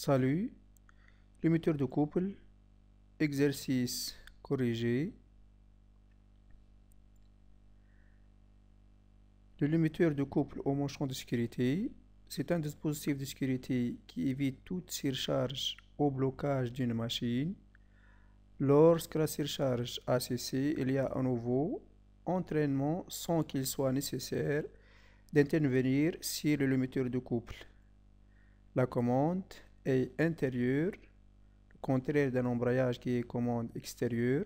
Salut, limiteur de couple, exercice corrigé. Le limiteur de couple au manchon de sécurité, c'est un dispositif de sécurité qui évite toute surcharge ou blocage d'une machine. Lorsque la surcharge a cessé, il y a à nouveau entraînement sans qu'il soit nécessaire d'intervenir sur le limiteur de couple. La commande est intérieure, le contraire d'un embrayage qui est commande extérieure.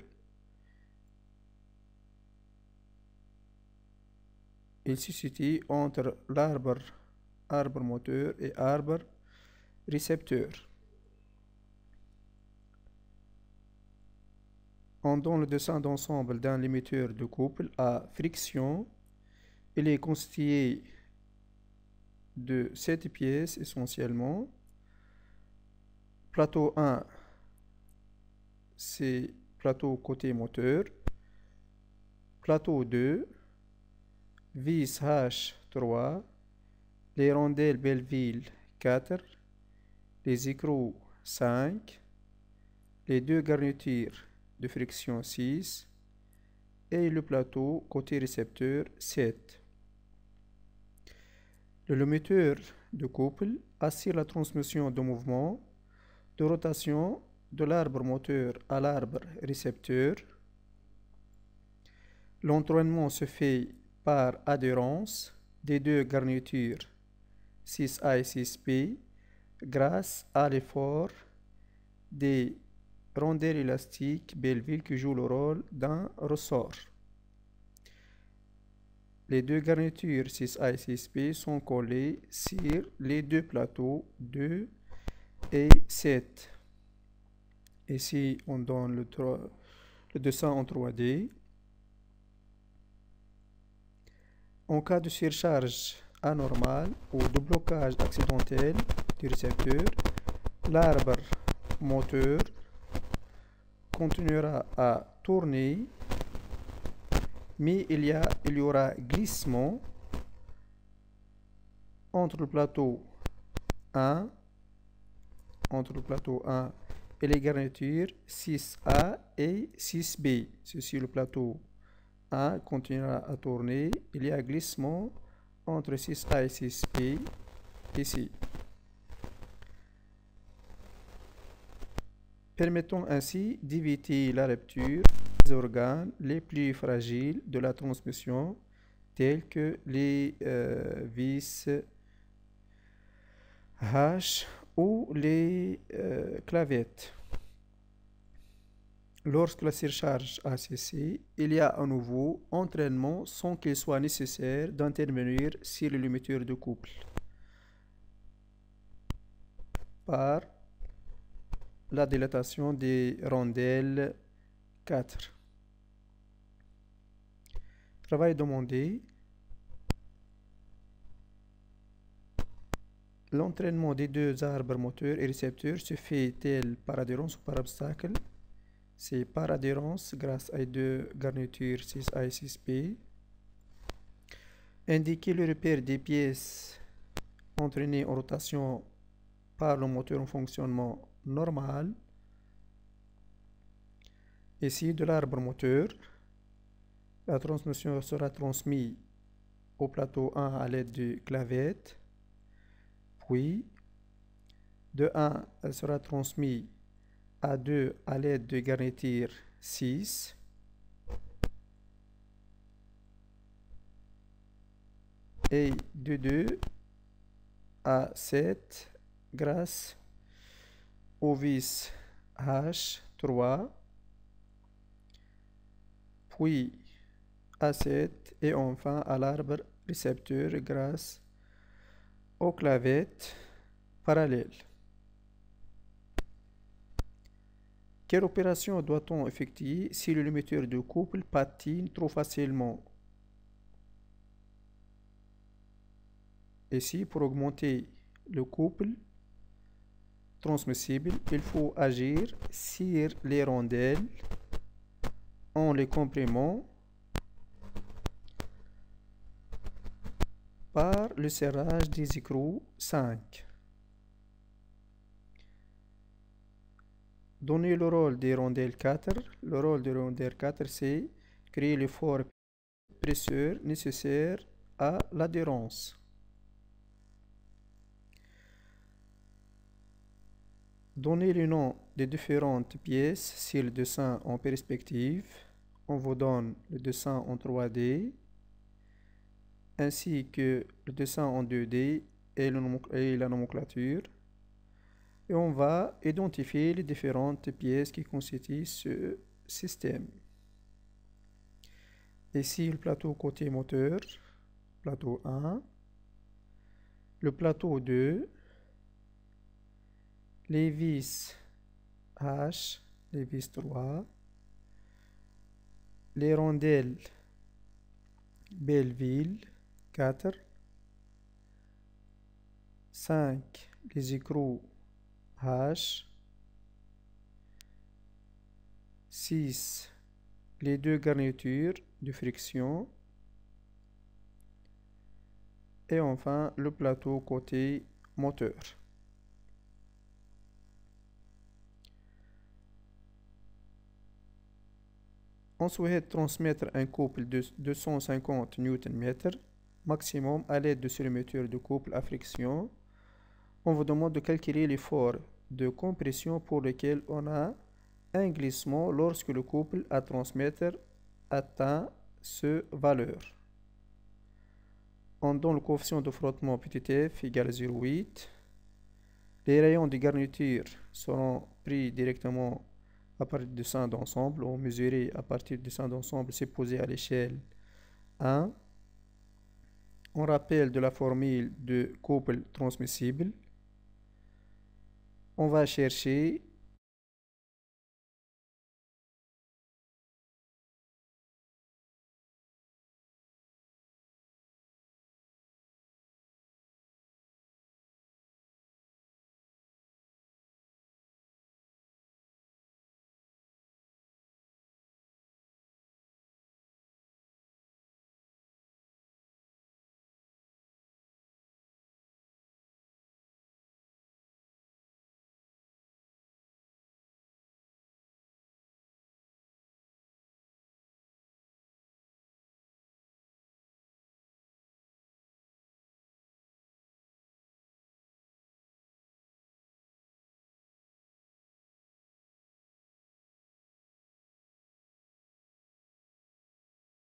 Il se situe entre arbre moteur et arbre récepteur. On donne le dessin d'ensemble d'un limiteur de couple à friction. Il est constitué de 7 pièces essentiellement. Plateau 1, c'est plateau côté moteur. Plateau 2, vis H3, les rondelles Belleville 4, les écrous 5, les deux garnitures de friction 6 et le plateau côté récepteur 7. Le limiteur de couple assure la transmission de mouvement, de rotation de l'arbre moteur à l'arbre récepteur. L'entraînement se fait par adhérence des deux garnitures 6A et 6B grâce à l'effort des rondelles élastiques Belleville qui jouent le rôle d'un ressort. Les deux garnitures 6A et 6B sont collées sur les deux plateaux 2 et 7. Ici, on donne le dessin en 3D. En cas de surcharge anormale ou de blocage accidentel du récepteur, l'arbre moteur continuera à tourner, mais il y aura glissement entre le plateau 1 et les garnitures 6A et 6B. Ceci, le plateau 1 continuera à tourner. Il y a glissement entre 6A et 6B ici, permettant ainsi d'éviter la rupture des organes les plus fragiles de la transmission, tels que les vis H ou les clavettes. Lorsque la surcharge a cessé, il y a à nouveau entraînement sans qu'il soit nécessaire d'intervenir sur le limiteur de couple par la dilatation des rondelles 4. Travail demandé. L'entraînement des deux arbres moteurs et récepteurs se fait-il par adhérence ou par obstacle? C'est par adhérence grâce à deux garnitures 6A et 6B. Indiquer le repère des pièces entraînées en rotation par le moteur en fonctionnement normal. Ici, de l'arbre moteur, la transmission sera transmise au plateau 1 à l'aide de clavettes. Puis, de 1, elle sera transmise à 2 à l'aide de garniture 6. Et de 2 à 7 grâce au vis H3. Puis à 7 et enfin à l'arbre récepteur grâce aux clavettes parallèles. Quelle opération doit-on effectuer si le limiteur de couple patine trop facilement? Ici, pour augmenter le couple transmissible, il faut agir sur les rondelles en les comprimant par le serrage des écrous 5. Donner le rôle des rondelles 4. Le rôle des rondelles 4, c'est créer l'effort presseur nécessaire à l'adhérence. Donnez le nom des différentes pièces si le dessin en perspective. On vous donne le dessin en 3D ainsi que le dessin en 2D et la nomenclature. Et on va identifier les différentes pièces qui constituent ce système. Ici, le plateau côté moteur, plateau 1, le plateau 2, les vis H, les vis 3, les rondelles Belleville 4, 5, les écrous H, 6, les deux garnitures de friction et enfin le plateau côté moteur. On souhaite transmettre un couple de 250 Nm maximum à l'aide de cellomètre de couple à friction. On vous demande de calculer l'effort de compression pour lequel on a un glissement lorsque le couple à transmettre atteint ce valeur. On donne le coefficient de frottement petit f égale 0,8. Les rayons de garniture seront pris directement à partir du sein d'ensemble ou mesurés à partir du sein d'ensemble, c'est posé à l'échelle 1. On rappelle de la formule de couple transmissible. On va chercher